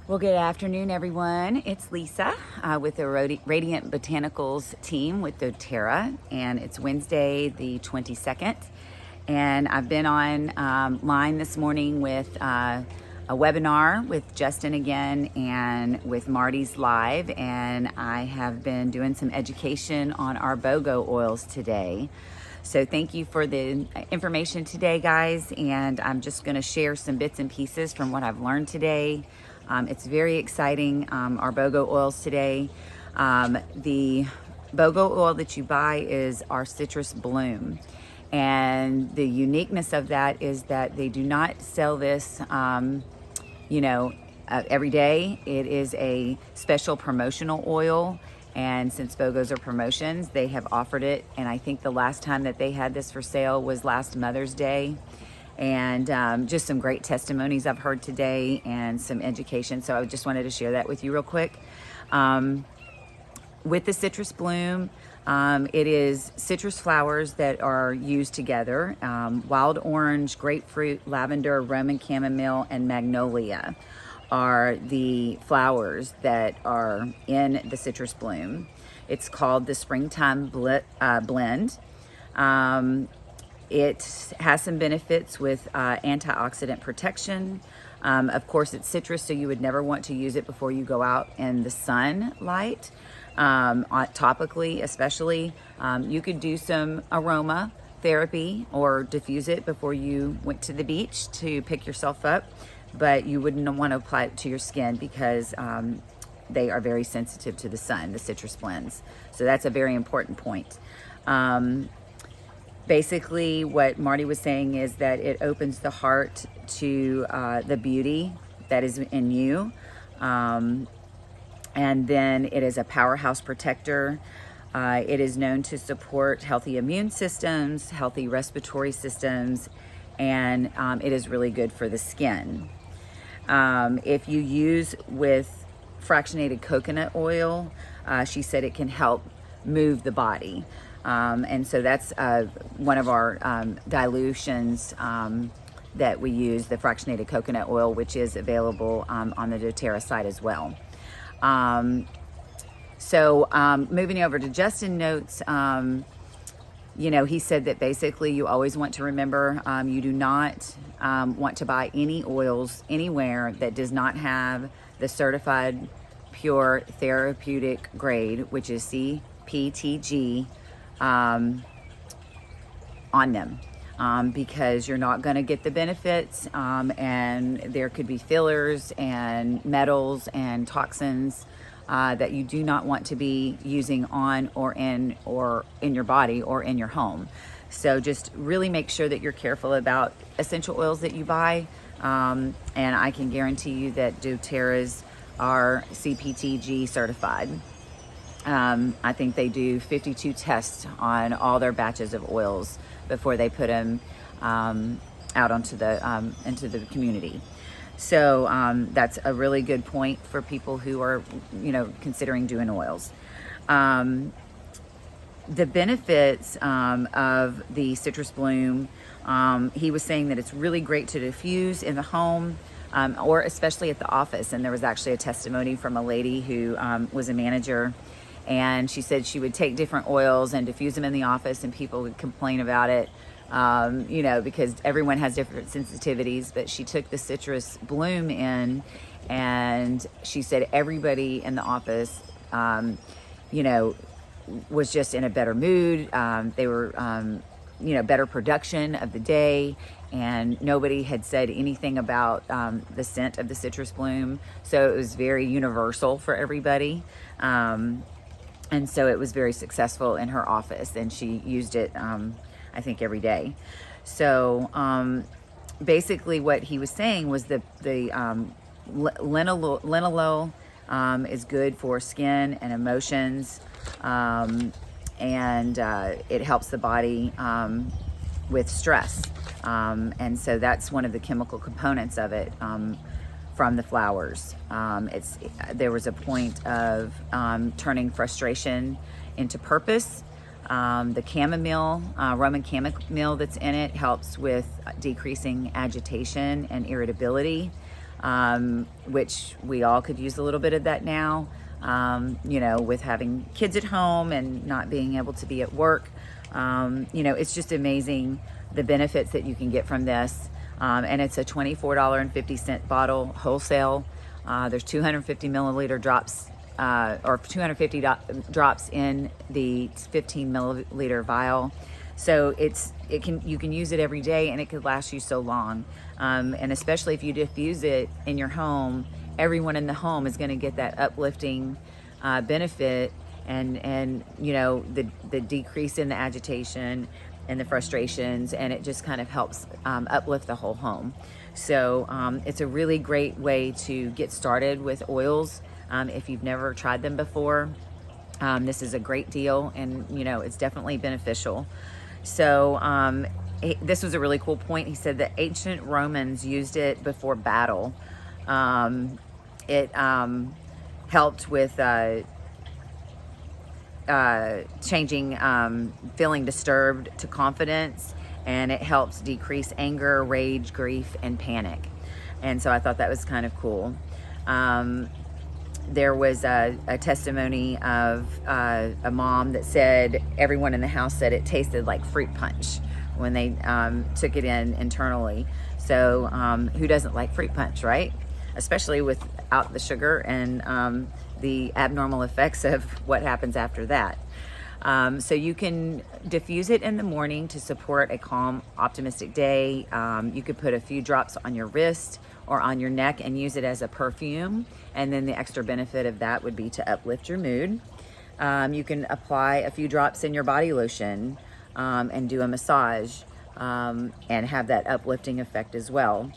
Well, good afternoon, everyone. It's Lisa with the Radiant Botanicals team with doTERRA, and it's Wednesday, the 22nd. And I've been on line this morning with a webinar with Justin again and with Marty's Live, and I have been doing some education on our BOGO oils today. So thank you for the information today, guys, and I'm just going to share some bits and pieces from what I've learned today. It's very exciting, our BOGO oils today. The BOGO oil that you buy is our citrus bloom. And the uniqueness of that is that they do not sell this, every day. It is a special promotional oil. And since BOGOs are promotions, they have offered it. And I think the last time that they had this for sale was last Mother's Day. And just some great testimonies I've heard today and some education. So I just wanted to share that with you real quick. With the citrus bloom, it is citrus flowers that are used together. Wild orange, grapefruit, lavender, Roman chamomile, and magnolia are the flowers that are in the citrus bloom. It's called the Springtime Blend. It has some benefits with antioxidant protection. Of course, it's citrus, so you would never want to use it before you go out in the sunlight, topically especially. You could do some aroma therapy or diffuse it before you went to the beach to pick yourself up, but you wouldn't want to apply it to your skin because they are very sensitive to the sun, the citrus blends. So that's a very important point. Basically, what Marty was saying is that it opens the heart to the beauty that is in you. And then it is a powerhouse protector. It is known to support healthy immune systems, healthy respiratory systems, and it is really good for the skin. If you use with fractionated coconut oil, she said it can help move the body. And so that's one of our dilutions that we use, the fractionated coconut oil, which is available on the doTERRA site as well. Moving over to Justin notes, he said that basically you always want to remember you do not want to buy any oils anywhere that does not have the certified pure therapeutic grade, which is CPTG, on them, because you're not going to get the benefits, and there could be fillers and metals and toxins that you do not want to be using on or in your body or in your home. So just really make sure that you're careful about essential oils that you buy, and I can guarantee you that doTERRA's are CPTG certified. I think they do 52 tests on all their batches of oils before they put them out onto into the community. So that's a really good point for people who are, considering doing oils. The benefits of the citrus bloom, he was saying that it's really great to diffuse in the home, or especially at the office. And there was actually a testimony from a lady who was a manager, and she said she would take different oils and diffuse them in the office, and people would complain about it, because everyone has different sensitivities. But she took the citrus bloom in, and she said everybody in the office, was just in a better mood. They were, better production of the day, and nobody had said anything about the scent of the citrus bloom. So it was very universal for everybody. And so it was very successful in her office, and she used it, I think, every day. So basically what he was saying was the linalool is good for skin and emotions, and it helps the body with stress. And so that's one of the chemical components of it. From the flowers. There was a point of turning frustration into purpose. The chamomile, Roman chamomile that's in it helps with decreasing agitation and irritability. which we all could use a little bit of that now, you know, with having kids at home and not being able to be at work. You know, it's just amazing the benefits that you can get from this. And it's a $24.50 bottle wholesale. There's 250 milliliter drops, or 250 drops in the 15 milliliter vial. So you can use it every day, and it could last you so long. And especially if you diffuse it in your home, everyone in the home is going to get that uplifting benefit, and you know, the decrease in the agitation and the frustrations, and it just kind of helps uplift the whole home. So it's a really great way to get started with oils if you've never tried them before. This is a great deal, and you know, it's definitely beneficial. So this was a really cool point. He said that ancient Romans used it before battle. It helped with changing feeling disturbed to confidence, and it helps decrease anger, rage, grief, and panic. And so I thought that was kind of cool. There was a testimony of a mom that said everyone in the house said it tasted like fruit punch when they took it in internally. So who doesn't like fruit punch, right? Especially without the sugar and the abnormal effects of what happens after that. So you can diffuse it in the morning to support a calm, optimistic day. You could put a few drops on your wrist or on your neck and use it as a perfume. And then the extra benefit of that would be to uplift your mood. You can apply a few drops in your body lotion and do a massage and have that uplifting effect as well.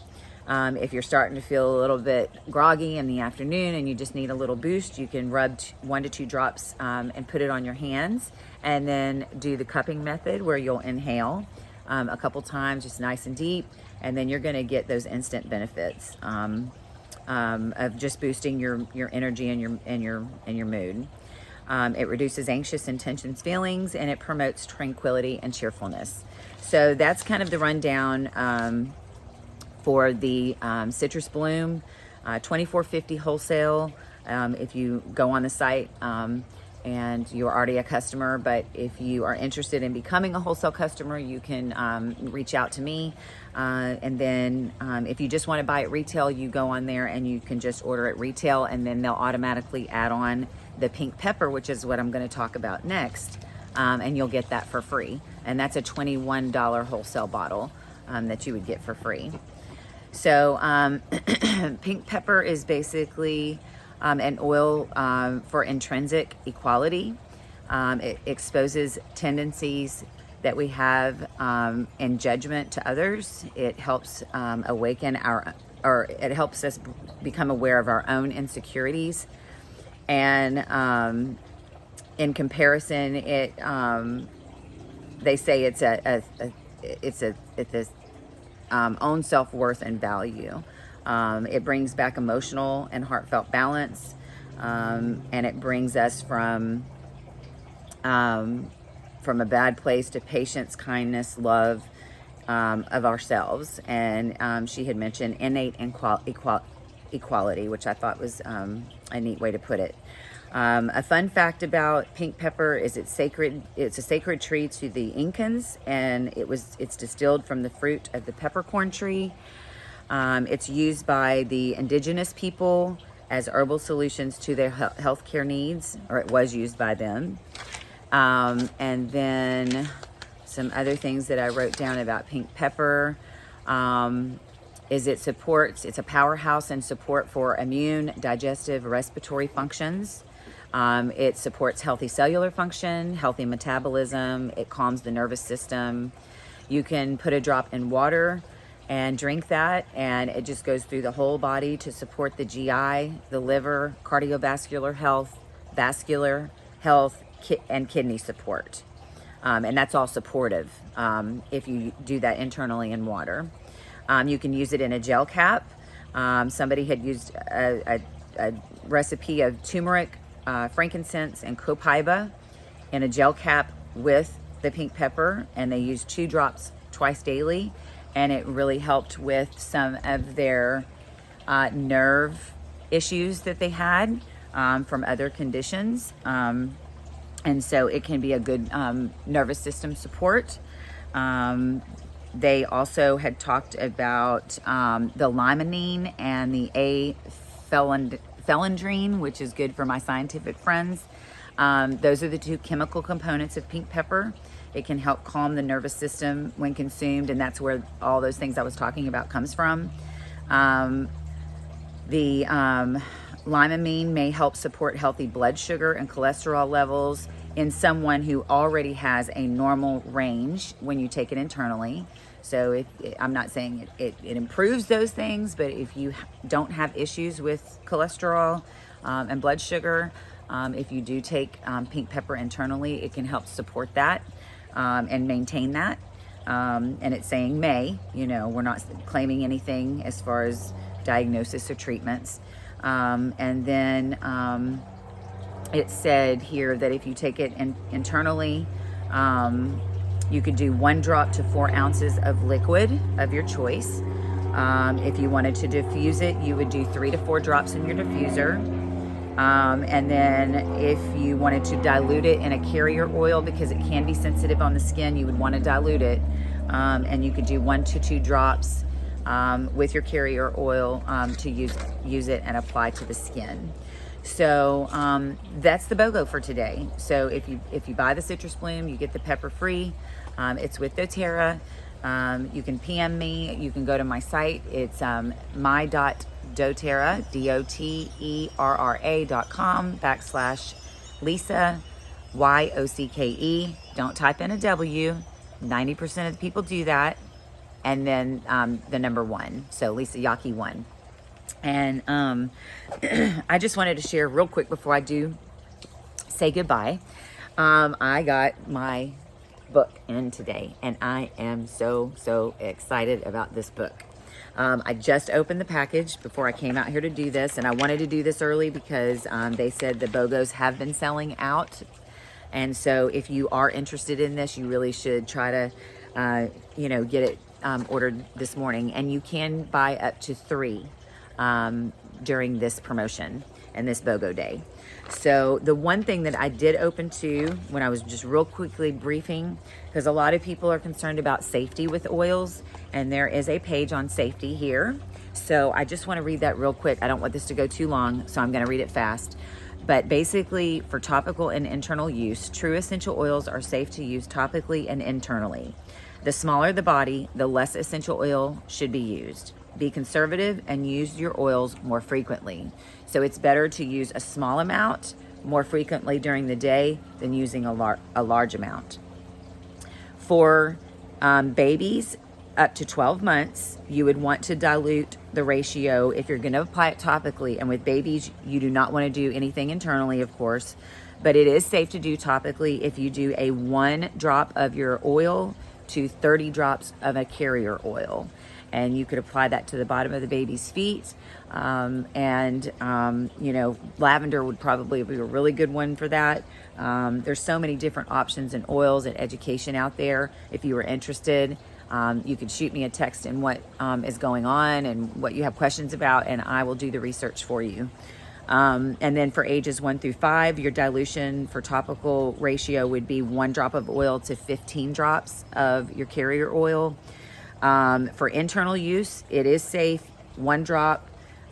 If you're starting to feel a little bit groggy in the afternoon and you just need a little boost, you can rub 1 to 2 drops and put it on your hands, and then do the cupping method where you'll inhale a couple times, just nice and deep, and then you're going to get those instant benefits of just boosting your energy and your mood. It reduces anxious and tension feelings, and it promotes tranquility and cheerfulness. So that's kind of the rundown for the Citrus Bloom, $24.50 wholesale. If you go on the site and you're already a customer, but if you are interested in becoming a wholesale customer, you can reach out to me. And then if you just want to buy it retail, you go on there and you can just order it retail, and then they'll automatically add on the pink pepper, which is what I'm going to talk about next, and you'll get that for free. And that's a $21 wholesale bottle that you would get for free. So pink pepper is basically an oil for intrinsic equality. It exposes tendencies that we have in judgment to others. It helps awaken it helps us become aware of our own insecurities. And in comparison, they say it's own self-worth and value. It brings back emotional and heartfelt balance, and it brings us from a bad place to patience, kindness, love of ourselves. And she had mentioned innate equality, which I thought was a neat way to put it. A fun fact about pink pepper is it's sacred. It's a sacred tree to the Incans, and it's distilled from the fruit of the peppercorn tree. It's used by the indigenous people as herbal solutions to their healthcare needs, or it was used by them. And then some other things that I wrote down about pink pepper is it's a powerhouse and support for immune, digestive, respiratory functions. It supports healthy cellular function, healthy metabolism. It calms the nervous system. You can put a drop in water and drink that, and it just goes through the whole body to support the GI, the liver, cardiovascular health, vascular health, and kidney support. And that's all supportive if you do that internally in water. You can use it in a gel cap. Somebody had used a recipe of turmeric, frankincense, and copaiba in a gel cap with the pink pepper, and they used 2 drops twice daily, and it really helped with some of their nerve issues that they had from other conditions. And so it can be a good nervous system support. They also had talked about the limonene and the phelendrine, which is good for my scientific friends. Those are the two chemical components of pink pepper. It can help calm the nervous system when consumed, and that's where all those things I was talking about comes from. The limonene may help support healthy blood sugar and cholesterol levels in someone who already has a normal range when you take it internally. So I'm not saying it improves those things, but if you don't have issues with cholesterol and blood sugar, if you do take pink pepper internally, it can help support that and maintain that. And it's saying may, we're not claiming anything as far as diagnosis or treatments. And then it said here that if you take it internally, you could do 1 drop to 4 ounces of liquid of your choice. If you wanted to diffuse it, you would do 3 to 4 drops in your diffuser. And then if you wanted to dilute it in a carrier oil, because it can be sensitive on the skin, you would want to dilute it. And you could do 1 to 2 drops with your carrier oil to use it and apply to the skin. So that's the BOGO for today. So if you buy the citrus bloom, you get the pepper free. It's with doTERRA. You can PM me. You can go to my site. It's my.doterra, doterra.com/Lisa, YOCKE. Don't type in a W. 90% of the people do that. And then the number 1. So Lisa Yaki 1. And I just wanted to share real quick before I do say goodbye. I got my book in today, and I am so excited about this book. I just opened the package before I came out here to do this, and I wanted to do this early because they said the BOGOs have been selling out. And so if you are interested in this, you really should try to, get it ordered this morning. And you can buy up to 3 during this promotion and this BOGO day. So the one thing that I did open to when I was just real quickly briefing, because a lot of people are concerned about safety with oils, and there is a page on safety here. So I just want to read that real quick. I don't want this to go too long, so I'm going to read it fast. But basically, for topical and internal use, true essential oils are safe to use topically and internally. The smaller the body, the less essential oil should be used. Be conservative and use your oils more frequently. So it's better to use a small amount more frequently during the day than using a large amount. For babies up to 12 months, you would want to dilute the ratio if you're going to apply it topically. And with babies, you do not want to do anything internally, of course, but it is safe to do topically if you do a 1 drop of your oil to 30 drops of a carrier oil. And you could apply that to the bottom of the baby's feet. Lavender would probably be a really good one for that. There's so many different options and oils and education out there. If you were interested, you could shoot me a text in what is going on and what you have questions about, and I will do the research for you. And then for ages 1 through 5, your dilution for topical ratio would be 1 drop of oil to 15 drops of your carrier oil. For internal use, it is safe 1 drop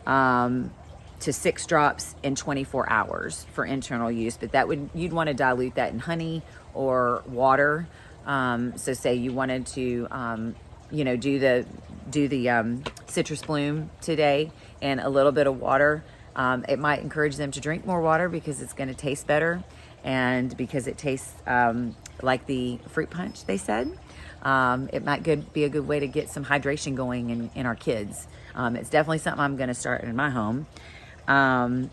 to 6 drops in 24 hours for internal use, but you'd want to dilute that in honey or water. So say you wanted to, do the citrus bloom today in a little bit of water. It might encourage them to drink more water because it's going to taste better, and because it tastes like the fruit punch, they said. It might be a good way to get some hydration going in our kids. It's definitely something I'm going to start in my home. And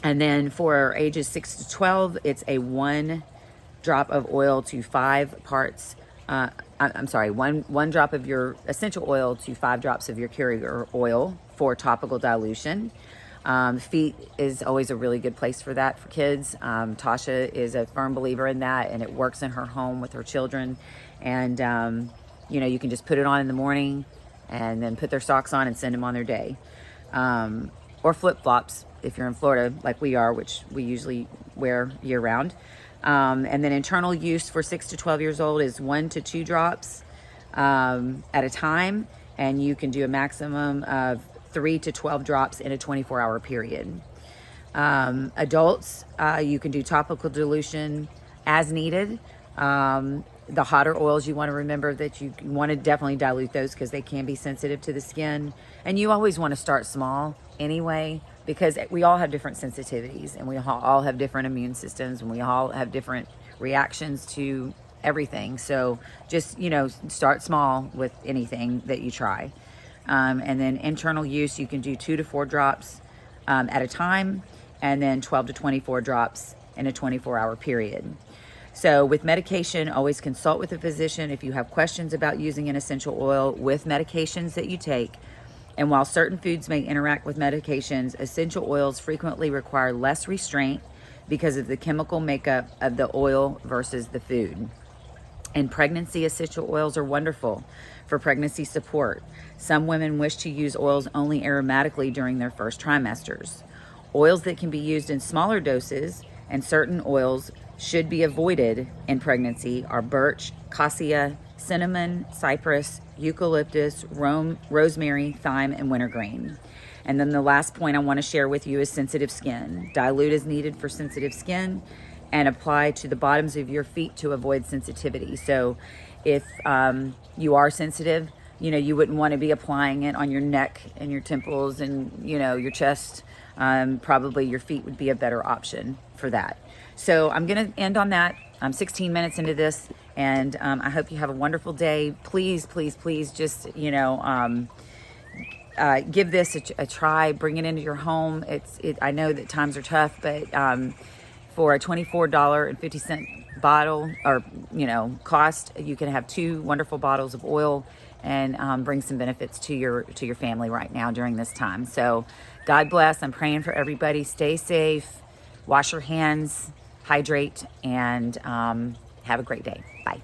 then for ages 6 to 12, it's a 1 drop of oil to 5 parts. One drop of your essential oil to 5 drops of your carrier oil for topical dilution. Feet is always a really good place for that for kids. Tasha is a firm believer in that, and it works in her home with her children. And, you can just put it on in the morning and then put their socks on and send them on their day. or flip-flops if you're in Florida like we are, which we usually wear year-round. And then internal use for 6 to 12 years old is 1 to 2 drops at a time, and you can do a maximum of 3 to 12 drops in a 24-hour period. Adults, you can do topical dilution as needed. The hotter oils, you want to remember that you want to definitely dilute those because they can be sensitive to the skin. And you always want to start small anyway, because we all have different sensitivities, and we all have different immune systems, and we all have different reactions to everything. So just, start small with anything that you try. And then internal use, you can do 2 to 4 drops at a time, and then 12 to 24 drops in a 24-hour period. So with medication, always consult with a physician if you have questions about using an essential oil with medications that you take. And while certain foods may interact with medications, essential oils frequently require less restraint because of the chemical makeup of the oil versus the food. In pregnancy, essential oils are wonderful for pregnancy support. Some women wish to use oils only aromatically during their first trimesters. Oils that can be used in smaller doses and certain oils should be avoided in pregnancy are birch, cassia, cinnamon, cypress, eucalyptus, rosemary, thyme, and wintergreen. And then the last point I want to share with you is sensitive skin. Dilute is needed for sensitive skin and apply to the bottoms of your feet to avoid sensitivity. So if you are sensitive, you wouldn't want to be applying it on your neck and your temples and, your chest. Probably your feet would be a better option for that. So I'm going to end on that. I'm 16 minutes into this, and I hope you have a wonderful day. Please, please, please just, give this a try. Bring it into your home. I know that times are tough, but for a $24.50 bottle or, cost, you can have 2 wonderful bottles of oil and bring some benefits to your family right now during this time. So God bless. I'm praying for everybody. Stay safe. Wash your hands. Hydrate, and have a great day. Bye.